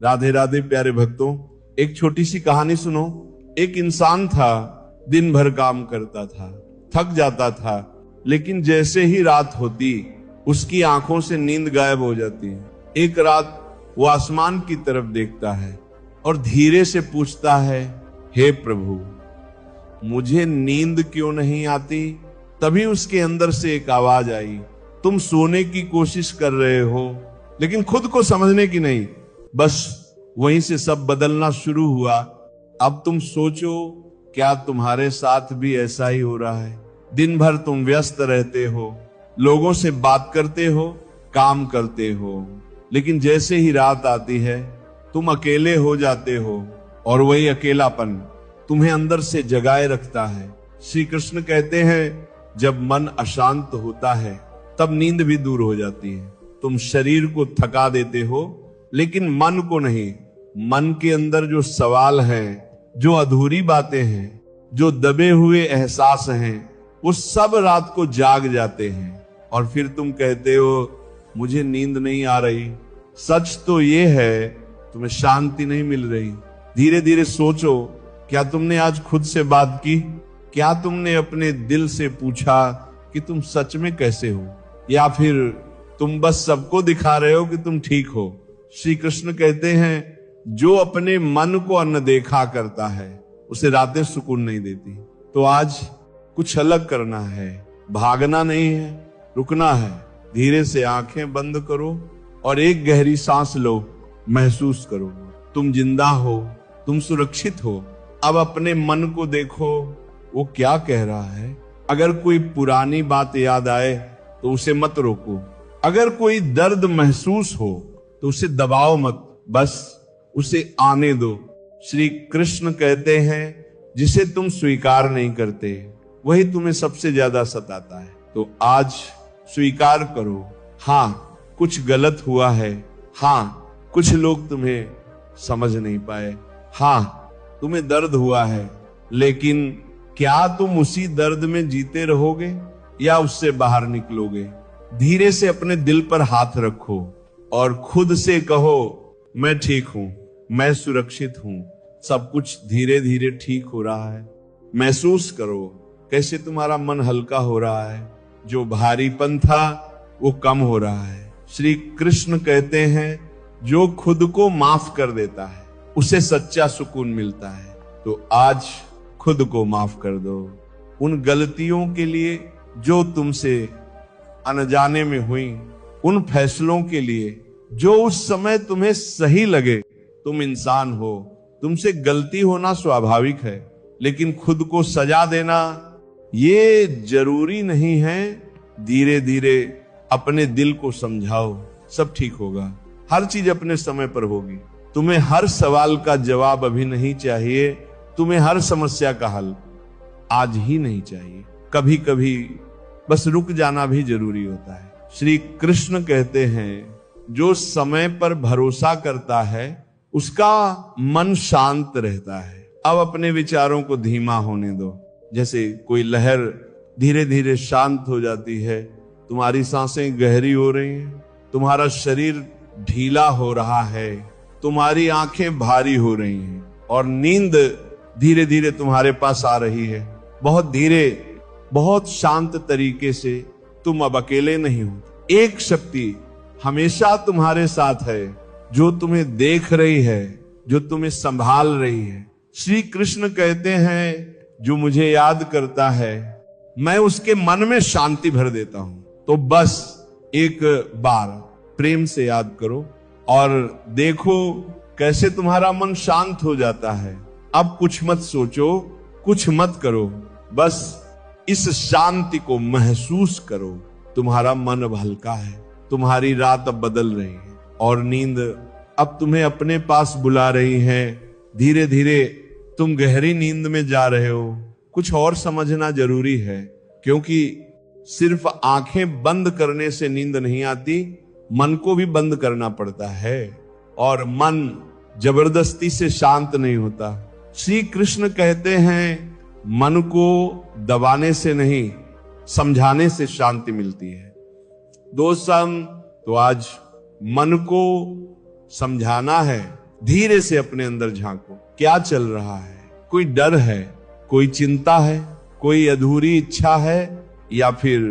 राधे राधे प्यारे भक्तों, एक छोटी सी कहानी सुनो। एक इंसान था, दिन भर काम करता था, थक जाता था, लेकिन जैसे ही रात होती उसकी आंखों से नींद गायब हो जाती है। एक रात वो आसमान की तरफ देखता है और धीरे से पूछता है, हे प्रभु, मुझे नींद क्यों नहीं आती? तभी उसके अंदर से एक आवाज आई, तुम सोने की कोशिश कर रहे हो लेकिन खुद को समझने की नहीं। बस वहीं से सब बदलना शुरू हुआ। अब तुम सोचो, क्या तुम्हारे साथ भी ऐसा ही हो रहा है? दिन भर तुम व्यस्त रहते हो, लोगों से बात करते हो, काम करते हो, लेकिन जैसे ही रात आती है तुम अकेले हो जाते हो और वही अकेलापन तुम्हें अंदर से जगाए रखता है। श्री कृष्ण कहते हैं, जब मन अशांत होता है तब नींद भी दूर हो जाती है। तुम शरीर को थका देते हो लेकिन मन को नहीं। मन के अंदर जो सवाल हैं, जो अधूरी बातें हैं, जो दबे हुए एहसास हैं, वो सब रात को जाग जाते हैं और फिर तुम कहते हो मुझे नींद नहीं आ रही। सच तो ये है, तुम्हें शांति नहीं मिल रही। धीरे धीरे सोचो, क्या तुमने आज खुद से बात की? क्या तुमने अपने दिल से पूछा कि तुम सच में कैसे हो, या फिर तुम बस सबको दिखा रहे हो कि तुम ठीक हो? श्री कृष्ण कहते हैं, जो अपने मन को अनदेखा करता है उसे रातें सुकून नहीं देती। तो आज कुछ अलग करना है, भागना नहीं है, रुकना है। धीरे से आंखें बंद करो और एक गहरी सांस लो, महसूस करो तुम जिंदा हो, तुम सुरक्षित हो। अब अपने मन को देखो, वो क्या कह रहा है। अगर कोई पुरानी बात याद आए तो उसे मत रोको। अगर कोई दर्द महसूस हो तो उसे दबाओ मत, बस उसे आने दो। श्री कृष्ण कहते हैं, जिसे तुम स्वीकार नहीं करते वही तुम्हें सबसे ज्यादा सताता है। तो आज स्वीकार करो, हाँ कुछ गलत हुआ है, हाँ कुछ लोग तुम्हें समझ नहीं पाए, हाँ तुम्हें दर्द हुआ है, लेकिन क्या तुम उसी दर्द में जीते रहोगे या उससे बाहर निकलोगे? धीरे से अपने दिल पर हाथ रखो और खुद से कहो, मैं ठीक हूं, मैं सुरक्षित हूं, सब कुछ धीरे धीरे ठीक हो रहा है। महसूस करो कैसे तुम्हारा मन हल्का हो रहा है, जो भारीपन था वो कम हो रहा है। श्री कृष्ण कहते हैं, जो खुद को माफ कर देता है उसे सच्चा सुकून मिलता है। तो आज खुद को माफ कर दो उन गलतियों के लिए जो तुमसे अनजाने में हुई, उन फैसलों के लिए जो उस समय तुम्हें सही लगे। तुम इंसान हो, तुमसे गलती होना स्वाभाविक है, लेकिन खुद को सजा देना ये जरूरी नहीं है। धीरे धीरे अपने दिल को समझाओ, सब ठीक होगा, हर चीज अपने समय पर होगी। तुम्हें हर सवाल का जवाब अभी नहीं चाहिए, तुम्हें हर समस्या का हल आज ही नहीं चाहिए। कभी कभी बस रुक जाना भी जरूरी होता है। श्री कृष्ण कहते हैं, जो समय पर भरोसा करता है उसका मन शांत रहता है। अब अपने विचारों को धीमा होने दो। जैसे कोई लहर धीरे धीरे शांत हो जाती है, तुम्हारी सांसें गहरी हो रही हैं, तुम्हारा शरीर ढीला हो रहा है, तुम्हारी आंखें भारी हो रही हैं और नींद धीरे धीरे तुम्हारे पास आ रही है। बहुत धीरे, बहुत शांत तरीके से तुम अब अकेले नहीं हो। एक शक्ति हमेशा तुम्हारे साथ है, जो तुम्हें देख रही है, जो तुम्हें संभाल रही है। श्री कृष्ण कहते हैं, जो मुझे याद करता है मैं उसके मन में शांति भर देता हूं। तो बस एक बार प्रेम से याद करो और देखो कैसे तुम्हारा मन शांत हो जाता है। अब कुछ मत सोचो, कुछ मत करो, बस इस शांति को महसूस करो। तुम्हारा मन अब हल्का है, तुम्हारी रात अब बदल रही है और नींद अब तुम्हें अपने पास बुला रही है। धीरे धीरे तुम गहरी नींद में जा रहे हो। कुछ और समझना जरूरी है, क्योंकि सिर्फ आंखें बंद करने से नींद नहीं आती, मन को भी बंद करना पड़ता है और मन जबरदस्ती से शांत नहीं होता। श्री कृष्ण कहते हैं, मन को दबाने से नहीं, समझाने से शांति मिलती है। दोस्तों, तो आज मन को समझाना है, धीरे से अपने अंदर झांको, क्या चल रहा है? कोई डर है, कोई चिंता है, कोई अधूरी इच्छा है, या फिर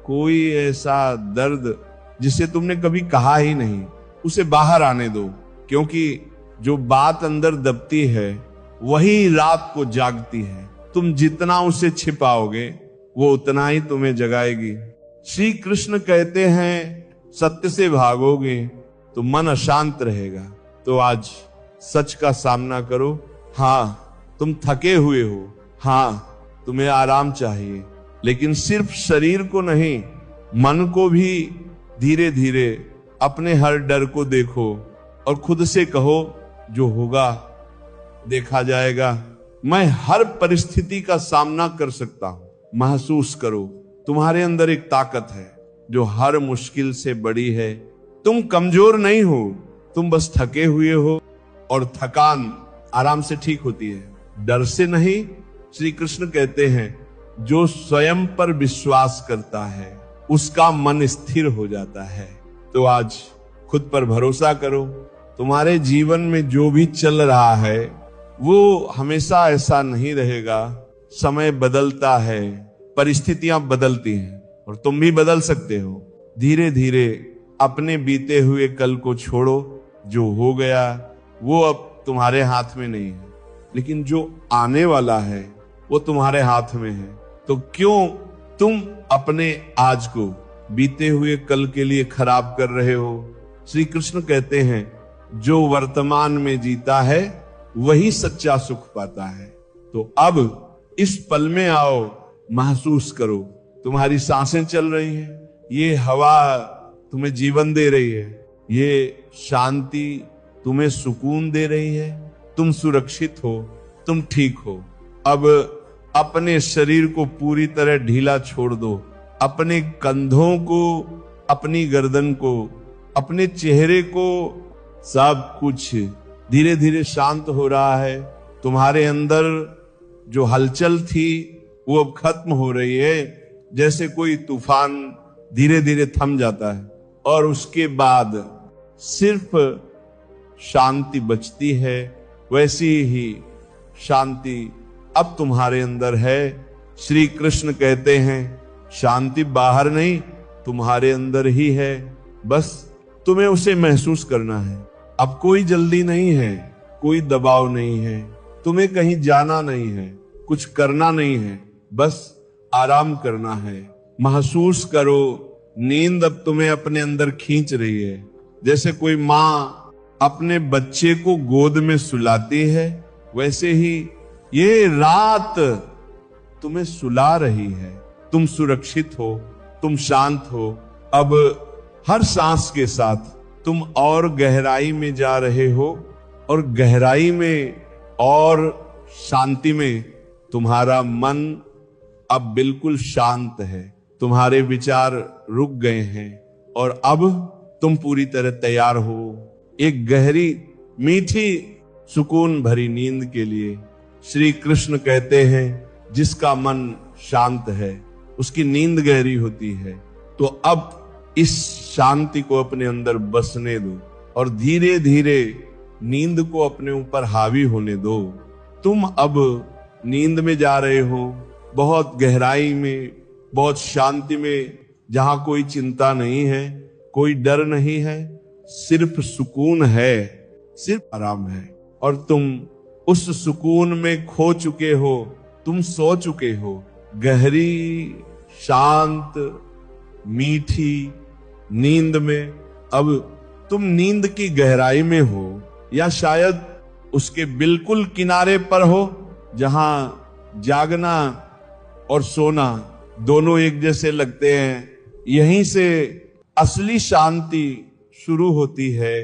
कोई ऐसा दर्द जिसे तुमने कभी कहा ही नहीं? उसे बाहर आने दो, क्योंकि जो बात अंदर दबती है वही रात को जागती है। तुम जितना उसे छिपाओगे वो उतना ही तुम्हें जगाएगी। श्री कृष्ण कहते हैं सत्य से भागोगे तो मन अशांत रहेगा। तो आज सच का सामना करो। हाँ, तुम थके हुए हो, हाँ तुम्हें आराम चाहिए, लेकिन सिर्फ शरीर को नहीं, मन को भी धीरे धीरे अपने हर डर को देखो और खुद से कहो जो होगा देखा जाएगा। मैं हर परिस्थिति का सामना कर सकता हूं। महसूस करो, तुम्हारे अंदर एक ताकत है जो हर मुश्किल से बड़ी है। तुम कमजोर नहीं हो, तुम बस थके हुए हो, और थकान आराम से ठीक होती है, डर से नहीं। श्री कृष्ण कहते हैं जो स्वयं पर विश्वास करता है उसका मन स्थिर हो जाता है। तो आज खुद पर भरोसा करो। तुम्हारे जीवन में जो भी चल रहा है वो हमेशा ऐसा नहीं रहेगा। समय बदलता है, परिस्थितियां बदलती हैं, और तुम भी बदल सकते हो। धीरे धीरे अपने बीते हुए कल को छोड़ो। जो हो गया वो अब तुम्हारे हाथ में नहीं है, लेकिन जो आने वाला है वो तुम्हारे हाथ में है। तो क्यों तुम अपने आज को बीते हुए कल के लिए खराब कर रहे हो? श्री कृष्ण कहते हैं जो वर्तमान में जीता है वही सच्चा सुख पाता है। तो अब इस पल में आओ, महसूस करो, तुम्हारी सांसें चल रही हैं, ये हवा तुम्हें जीवन दे रही है, ये शांति तुम्हें सुकून दे रही है, तुम सुरक्षित हो, तुम ठीक हो। अब अपने शरीर को पूरी तरह ढीला छोड़ दो। अपने कंधों को, अपनी गर्दन को, अपने चेहरे को, सब कुछ धीरे धीरे शांत हो रहा है। तुम्हारे अंदर जो हलचल थी वो अब खत्म हो रही है। जैसे कोई तूफान धीरे धीरे थम जाता है और उसके बाद सिर्फ शांति बचती है, वैसी ही शांति अब तुम्हारे अंदर है। श्री कृष्ण कहते हैं शांति बाहर नहीं, तुम्हारे अंदर ही है, बस तुम्हें उसे महसूस करना है। अब कोई जल्दी नहीं है, कोई दबाव नहीं है, तुम्हें कहीं जाना नहीं है, कुछ करना नहीं है, बस आराम करना है। महसूस करो, नींद अब तुम्हें अपने अंदर खींच रही है। जैसे कोई माँ अपने बच्चे को गोद में सुलाती है, वैसे ही ये रात तुम्हें सुला रही है। तुम सुरक्षित हो, तुम शांत हो। अब हर सांस के साथ तुम और गहराई में जा रहे हो, और गहराई में और शांति में तुम्हारा मन अब बिल्कुल शांत है। तुम्हारे विचार रुक गए हैं और अब तुम पूरी तरह तैयार हो एक गहरी, मीठी, सुकून भरी नींद के लिए। श्री कृष्ण कहते हैं जिसका मन शांत है उसकी नींद गहरी होती है। तो अब इस शांति को अपने अंदर बसने दो और धीरे धीरे नींद को अपने ऊपर हावी होने दो। तुम अब नींद में जा रहे हो, बहुत गहराई में, बहुत शांति में, जहां कोई चिंता नहीं है, कोई डर नहीं है, सिर्फ सुकून है, सिर्फ आराम है। और तुम उस सुकून में खो चुके हो, तुम सो चुके हो। गहरी, शांत, मीठी नींद में अब तुम नींद की गहराई में हो, या शायद उसके बिल्कुल किनारे पर हो, जहां जागना और सोना दोनों एक जैसे लगते हैं। यहीं से असली शांति शुरू होती है।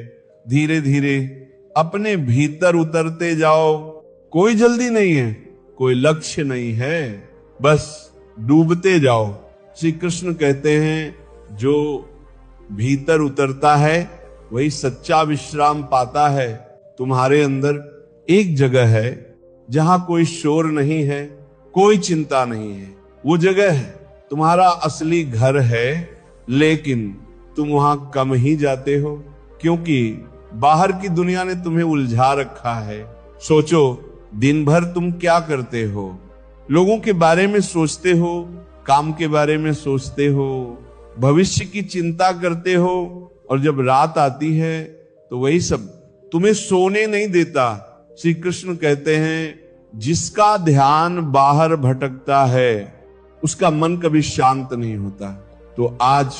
धीरे धीरे अपने भीतर उतरते जाओ। कोई जल्दी नहीं है, कोई लक्ष्य नहीं है, बस डूबते जाओ। श्री कृष्ण कहते हैं जो भीतर उतरता है वही सच्चा विश्राम पाता है। तुम्हारे अंदर एक जगह है जहां कोई शोर नहीं है, कोई चिंता नहीं है। वो जगह है तुम्हारा असली घर है, लेकिन तुम वहां कम ही जाते हो, क्योंकि बाहर की दुनिया ने तुम्हें उलझा रखा है। सोचो, दिन भर तुम क्या करते हो? लोगों के बारे में सोचते हो, काम के बारे में सोचते हो, भविष्य की चिंता करते हो, और जब रात आती है तो वही सब तुम्हें सोने नहीं देता। श्री कृष्ण कहते हैं, जिसका ध्यान बाहर भटकता है उसका मन कभी शांत नहीं होता। तो आज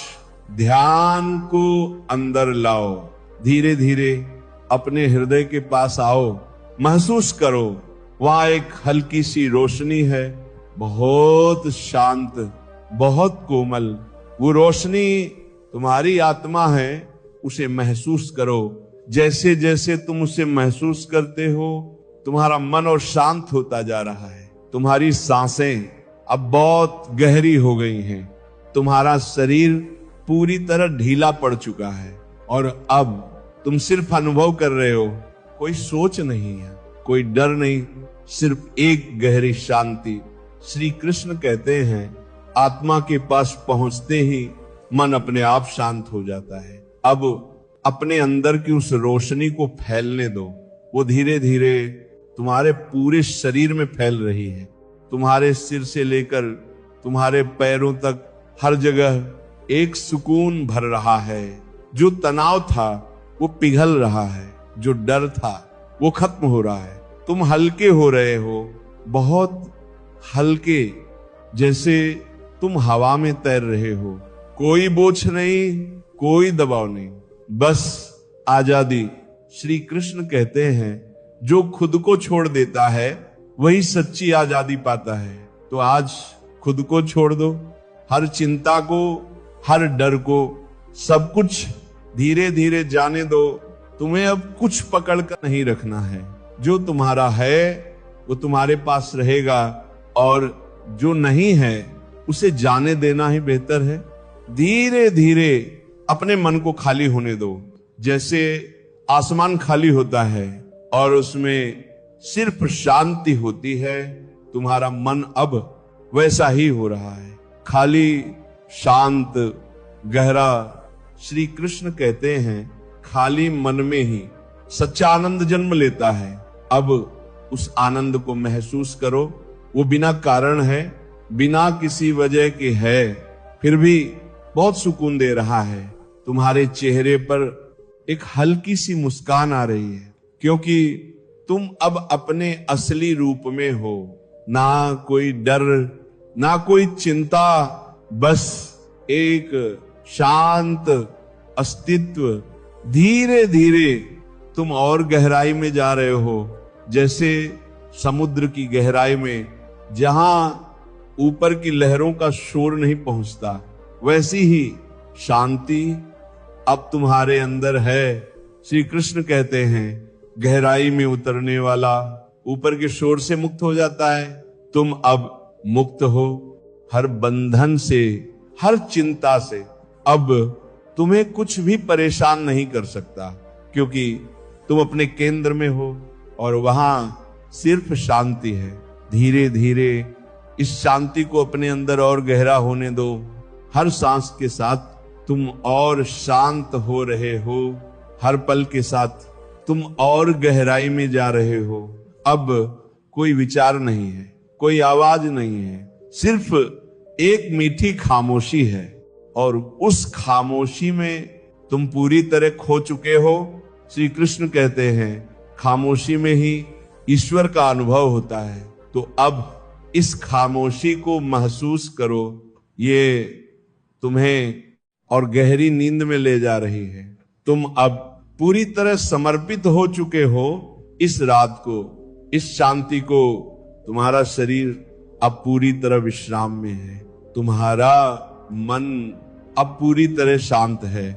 ध्यान को अंदर लाओ, धीरे धीरे अपने हृदय के पास आओ, महसूस करो वहां एक हल्की सी रोशनी है, बहुत शांत, बहुत कोमल। वो रोशनी तुम्हारी आत्मा है, उसे महसूस करो। जैसे जैसे तुम उसे महसूस करते हो, तुम्हारा मन और शांत होता जा रहा है। तुम्हारी सांसें अब बहुत गहरी हो गई हैं, तुम्हारा शरीर पूरी तरह ढीला पड़ चुका है, और अब तुम सिर्फ अनुभव कर रहे हो। कोई सोच नहीं है, कोई डर नहीं, सिर्फ एक गहरी शांति। श्री कृष्ण कहते हैं, आत्मा के पास पहुंचते ही मन अपने आप शांत हो जाता है। अब अपने अंदर की उस रोशनी को फैलने दो। वो धीरे धीरे तुम्हारे पूरे शरीर में फैल रही है। तुम्हारे सिर से लेकर तुम्हारे पैरों तक हर जगह एक सुकून भर रहा है। जो तनाव था वो पिघल रहा है, जो डर था वो खत्म हो रहा है। तुम हल्के हो रहे हो, बहुत हल्के, जैसे तुम हवा में तैर रहे हो। कोई बोझ नहीं, कोई दबाव नहीं, बस आजादी। श्री कृष्ण कहते हैं, जो खुद को छोड़ देता है वही सच्ची आजादी पाता है। तो आज खुद को छोड़ दो, हर चिंता को, हर डर को, सब कुछ धीरे धीरे जाने दो। तुम्हें अब कुछ पकड़ कर नहीं रखना है। जो तुम्हारा है वो तुम्हारे पास रहेगा, और जो नहीं है उसे जाने देना ही बेहतर है। धीरे धीरे अपने मन को खाली होने दो, जैसे आसमान खाली होता है और उसमें सिर्फ शांति होती है। तुम्हारा मन अब वैसा ही हो रहा है, खाली, शांत, गहरा। श्री कृष्ण कहते हैं, खाली मन में ही सच्चा आनंद जन्म लेता है। अब उस आनंद को महसूस करो। वो बिना कारण है, बिना किसी वजह के है, फिर भी बहुत सुकून दे रहा है। तुम्हारे चेहरे पर एक हल्की सी मुस्कान आ रही है, क्योंकि तुम अब अपने असली रूप में हो। ना कोई डर, ना कोई चिंता, बस एक शांत अस्तित्व। धीरे धीरे तुम और गहराई में जा रहे हो, जैसे समुद्र की गहराई में, जहां ऊपर की लहरों का शोर नहीं पहुंचता, वैसी ही शांति अब तुम्हारे अंदर है। श्री कृष्ण कहते हैं, गहराई में उतरने वाला ऊपर के शोर से मुक्त हो जाता है। तुम अब मुक्त हो हर बंधन से, हर चिंता से। अब तुम्हें कुछ भी परेशान नहीं कर सकता, क्योंकि तुम अपने केंद्र में हो और वहां सिर्फ शांति है। धीरे धीरे इस शांति को अपने अंदर और गहरा होने दो। हर सांस के साथ तुम और शांत हो रहे हो, हर पल के साथ तुम और गहराई में जा रहे हो। अब कोई विचार नहीं है, कोई आवाज नहीं है, सिर्फ एक मीठी खामोशी है, और उस खामोशी में तुम पूरी तरह खो चुके हो। श्री कृष्ण कहते हैं, खामोशी में ही ईश्वर का अनुभव होता है। तो अब इस खामोशी को महसूस करो, ये तुम्हें और गहरी नींद में ले जा रही है। तुम अब पूरी तरह समर्पित हो चुके हो इस रात को, इस शांति को। तुम्हारा शरीर अब पूरी तरह विश्राम में है, तुम्हारा मन अब पूरी तरह शांत है,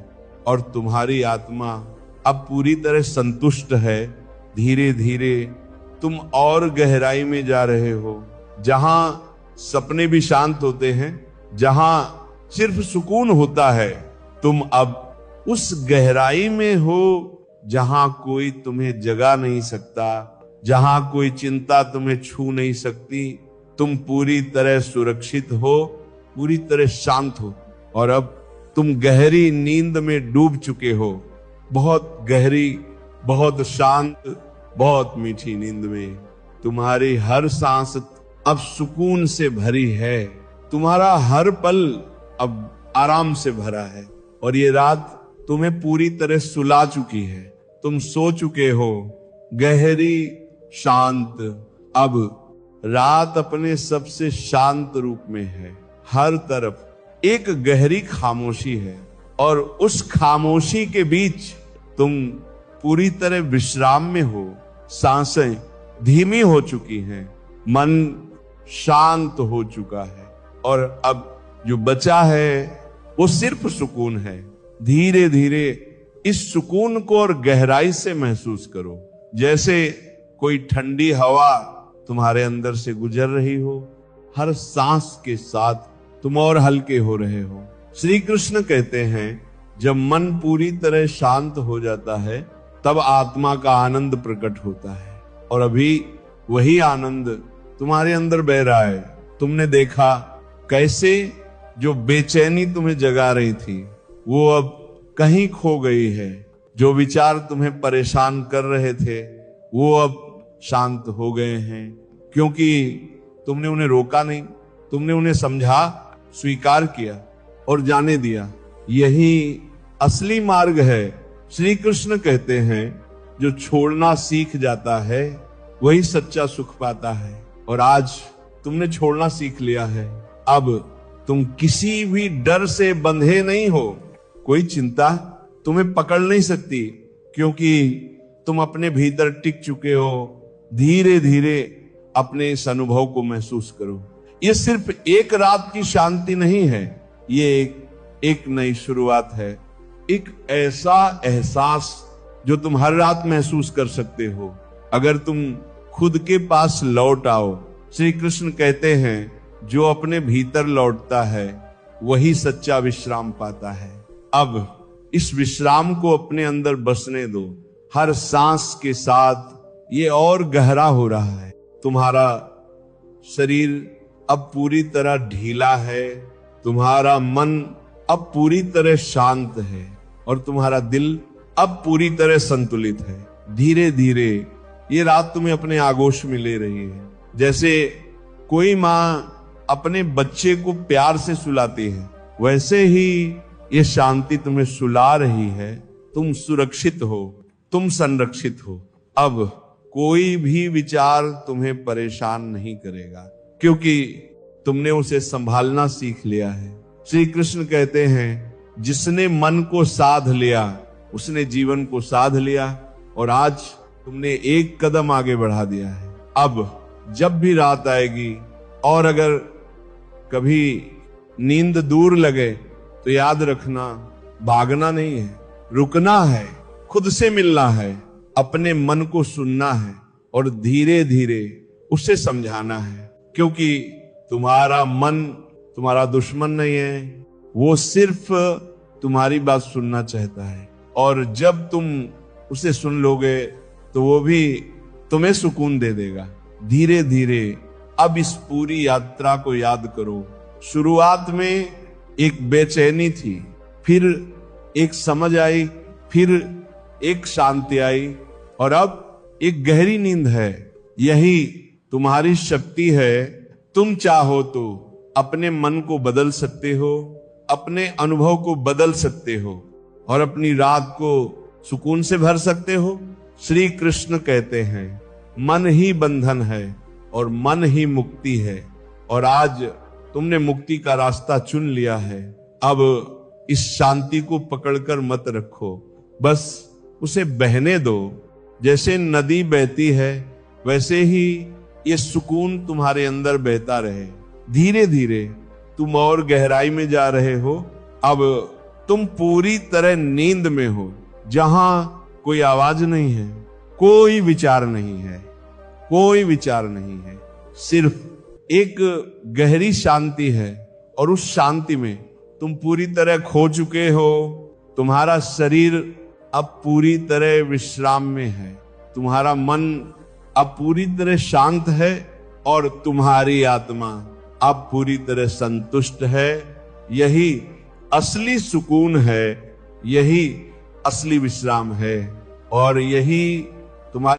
और तुम्हारी आत्मा अब पूरी तरह संतुष्ट है। धीरे धीरे तुम और गहराई में जा रहे हो, जहां सपने भी शांत होते हैं, जहां सिर्फ सुकून होता है। तुम अब उस गहराई में हो जहां कोई तुम्हें जगा नहीं सकता, जहां कोई चिंता तुम्हें छू नहीं सकती। तुम पूरी तरह सुरक्षित हो, पूरी तरह शांत हो, और अब तुम गहरी नींद में डूब चुके हो, बहुत गहरी बहुत शांत, बहुत मीठी नींद में तुम्हारी हर सांस अब सुकून से भरी है, तुम्हारा हर पल अब आराम से भरा है और ये रात तुम्हें पूरी तरह सुला चुकी है। तुम सो चुके हो गहरी शांत। अब रात अपने सबसे शांत रूप में है, हर तरफ एक गहरी खामोशी है और उस खामोशी के बीच तुम पूरी तरह विश्राम में हो। सांसें धीमी हो चुकी हैं, मन शांत हो चुका है और अब जो बचा है वो सिर्फ सुकून है। धीरे धीरे इस सुकून को और गहराई से महसूस करो, जैसे कोई ठंडी हवा तुम्हारे अंदर से गुजर रही हो। हर सांस के साथ तुम और हल्के हो रहे हो। श्री कृष्ण कहते हैं जब मन पूरी तरह शांत हो जाता है तब आत्मा का आनंद प्रकट होता है और अभी वही आनंद तुम्हारे अंदर बह रहा है। तुमने देखा कैसे जो बेचैनी तुम्हें जगा रही थी वो अब कहीं खो गई है। जो विचार तुम्हें परेशान कर रहे थे वो अब शांत हो गए हैं, क्योंकि तुमने उन्हें रोका नहीं, तुमने उन्हें समझा, स्वीकार किया और जाने दिया। यही असली मार्ग है। श्री कृष्ण कहते हैं जो छोड़ना सीख जाता है वही सच्चा सुख पाता है और आज तुमने छोड़ना सीख लिया है। अब तुम किसी भी डर से बंधे नहीं हो। कोई चिंता तुम्हें पकड़ नहीं सकती, क्योंकि तुम अपने भीतर टिक चुके हो। धीरे धीरे अपने इस अनुभव को महसूस करो। ये सिर्फ एक रात की शांति नहीं है, ये एक नई शुरुआत है। एक ऐसा एहसास जो तुम हर रात महसूस कर सकते हो अगर तुम खुद के पास लौट आओ। श्री कृष्ण कहते हैं जो अपने भीतर लौटता है वही सच्चा विश्राम पाता है। अब इस विश्राम को अपने अंदर बसने दो। हर सांस के साथ ये और गहरा हो रहा है। तुम्हारा शरीर अब पूरी तरह ढीला है, तुम्हारा मन अब पूरी तरह शांत है और तुम्हारा दिल अब पूरी तरह संतुलित है। धीरे धीरे ये रात तुम्हें अपने आगोश में ले रही है। जैसे कोई माँ अपने बच्चे को प्यार से सुलाती है, वैसे ही ये शांति तुम्हें सुला रही है। तुम सुरक्षित हो, तुम संरक्षित हो। अब कोई भी विचार तुम्हें परेशान नहीं करेगा, क्योंकि तुमने उसे संभालना सीख लिया है। श्री कृष्ण कहते हैं जिसने मन को साध लिया उसने जीवन को साध लिया और आज तुमने एक कदम आगे बढ़ा दिया है। अब जब भी रात आएगी और अगर कभी नींद दूर लगे तो याद रखना, भागना नहीं है, रुकना है, खुद से मिलना है, अपने मन को सुनना है और धीरे धीरे उसे समझाना है। क्योंकि तुम्हारा मन तुम्हारा दुश्मन नहीं है, वो सिर्फ तुम्हारी बात सुनना चाहता है और जब तुम उसे सुन लोगे तो वो भी तुम्हें सुकून दे देगा। धीरे धीरे अब इस पूरी यात्रा को याद करो। शुरुआत में एक बेचैनी थी, फिर एक समझ आई, फिर एक शांति आई और अब एक गहरी नींद है। यही तुम्हारी शक्ति है। तुम चाहो तो अपने मन को बदल सकते हो, अपने अनुभव को बदल सकते हो और अपनी रात को सुकून से भर सकते हो। श्री कृष्ण कहते हैं मन ही बंधन है और मन ही मुक्ति है और आज तुमने मुक्ति का रास्ता चुन लिया है। अब इस शांति को पकड़कर मत रखो, बस उसे बहने दो। जैसे नदी बहती है वैसे ही ये सुकून तुम्हारे अंदर बहता रहे। धीरे धीरे तुम और गहराई में जा रहे हो। अब तुम पूरी तरह नींद में हो, जहां कोई आवाज नहीं है, कोई विचार नहीं है, कोई विचार नहीं है, सिर्फ एक गहरी शांति है और उस शांति में तुम पूरी तरह खो चुके हो। तुम्हारा शरीर अब पूरी तरह विश्राम में है, तुम्हारा मन अब पूरी तरह शांत है और तुम्हारी आत्मा अब पूरी तरह संतुष्ट है। यही असली सुकून है, यही असली विश्राम है। और यही तुम्हारे